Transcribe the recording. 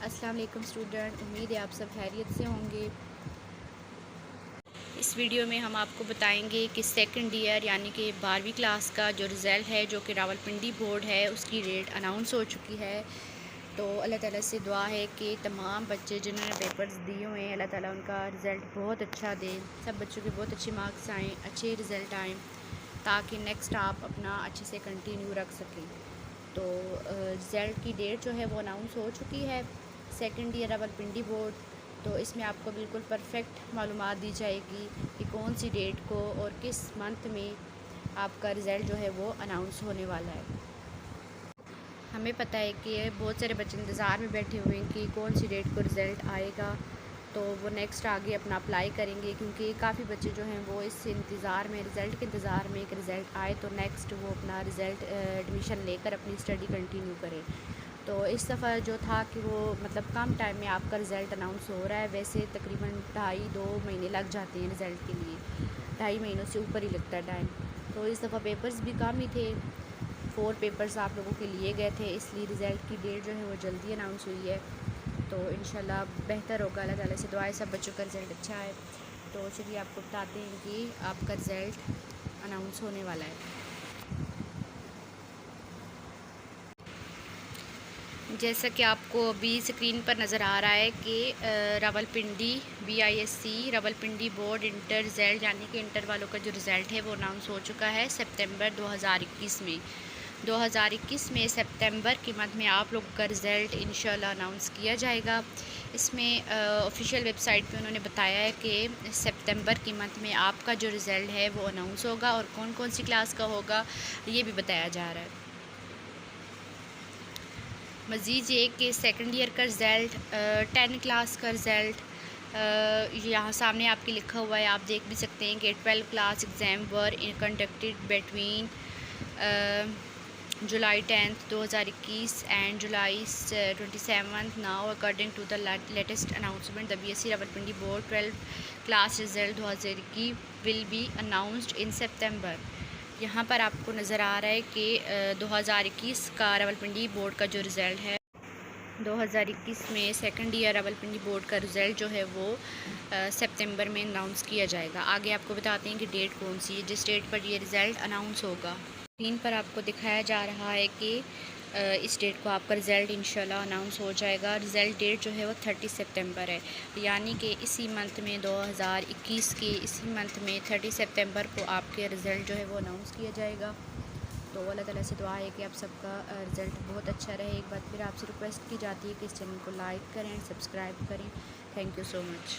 अस्सलाम वालेकुम स्टूडेंट, उम्मीद है आप सब खैरियत से होंगे। इस वीडियो में हम आपको बताएंगे कि सेकंड ईयर यानी कि 12वीं क्लास का जो रिज़ल्ट है जो कि रावलपिंडी बोर्ड है उसकी डेट अनाउंस हो चुकी है। तो अल्लाह ताला से दुआ है कि तमाम बच्चे जिन्होंने पेपर्स दिए हुए हैं अल्लाह ताला उनका रिज़ल्ट बहुत अच्छा दे, सब बच्चों के बहुत अच्छे मार्क्स आएँ, अच्छे रिज़ल्ट आएँ ताकि नेक्स्ट आप अपना अच्छे से कंटिन्यू रख सकें। तो रिज़ल्ट की डेट जो है वो अनाउंस हो चुकी है सेकंड ईयर रावलपिंडी बोर्ड। तो इसमें आपको बिल्कुल परफेक्ट मालूमात दी जाएगी कि कौन सी डेट को और किस मंथ में आपका रिज़ल्ट जो है वो अनाउंस होने वाला है। हमें पता है कि बहुत सारे बच्चे इंतज़ार में बैठे हुए हैं कि कौन सी डेट को रिज़ल्ट आएगा, तो वो नेक्स्ट आगे अपना अप्लाई करेंगे क्योंकि काफ़ी बच्चे जो हैं वो इस इंतज़ार में, रिज़ल्ट के इंतज़ार में कि रिज़ल्ट आए तो नेक्स्ट वो अपना रिज़ल्ट एडमिशन लेकर अपनी स्टडी कंटिन्यू करें। तो इस दफ़ा जो था कि वो मतलब कम टाइम में आपका रिज़ल्ट अनाउंस हो रहा है। वैसे तकरीबन 2.5-2 महीने लग जाते हैं रिज़ल्ट के लिए, 2.5 महीनों से ऊपर ही लगता है टाइम। तो इस दफ़ा पेपर्स भी कम ही थे, 4 पेपर्स आप लोगों के लिए गए थे, इसलिए रिज़ल्ट की डेट जो है वो जल्दी अनाउंस हुई है। तो इंशाल्लाह बेहतर होगा, अल्लाह ताला से दुआ है सब बच्चों का रिज़ल्ट अच्छा है। तो चलिए आपको बताते हैं कि आपका रिज़ल्ट अनाउंस होने वाला है। जैसा कि आपको अभी स्क्रीन पर नज़र आ रहा है कि Rawalpindi BISC Rawalpindi board inter result यानी कि इंटर वालों का जो रिज़ल्ट है वो अनाउंस हो चुका है सितंबर 2021 में। 2021 में सितंबर के मंथ में आप लोगों का रिज़ल्ट इंशाल्लाह अनाउंस किया जाएगा। इसमें ऑफिशियल वेबसाइट पे उन्होंने बताया है कि सितंबर के मंथ में आपका जो रिज़ल्ट है वो अनाउंस होगा और कौन कौन सी क्लास का होगा ये भी बताया जा रहा है। मज़ीद ये कि सेकंड ईयर का रिज़ल्ट, 10 क्लास का रिज़ल्ट यहाँ सामने आपके लिखा हुआ है, आप देख भी सकते हैं कि 12 class exam were conducted between July 10th 2021 and July 27th now according to the latest announcement the BSc Rawalpindi board 12 class result 2021 will be announced in September. यहाँ पर आपको नज़र आ रहा है कि 2021 का रावलपिंडी बोर्ड का जो रिज़ल्ट है 2021 में सेकंड ईयर रावलपिंडी बोर्ड का रिज़ल्ट जो है वो सितंबर में अनाउंस किया जाएगा। आगे आपको बताते हैं कि डेट कौन सी है जिस डेट पर ये रिज़ल्ट अनाउंस होगा। स्क्रीन पर आपको दिखाया जा रहा है कि इस डेट को आपका रिज़ल्ट इंशाल्लाह अनाउंस हो जाएगा। रिज़ल्ट डेट जो है वो 30 सितंबर है, यानी कि इसी मंथ में 2021 के इसी मंथ में 30 सितंबर को आपके रिज़ल्ट जो है वो अनाउंस किया जाएगा। तो अल्लाह ताला से दुआ है कि आप सबका रिज़ल्ट बहुत अच्छा रहे। एक बार फिर आपसे रिक्वेस्ट की जाती है कि इस चैनल को लाइक करें, सब्सक्राइब करें। Thank you so much.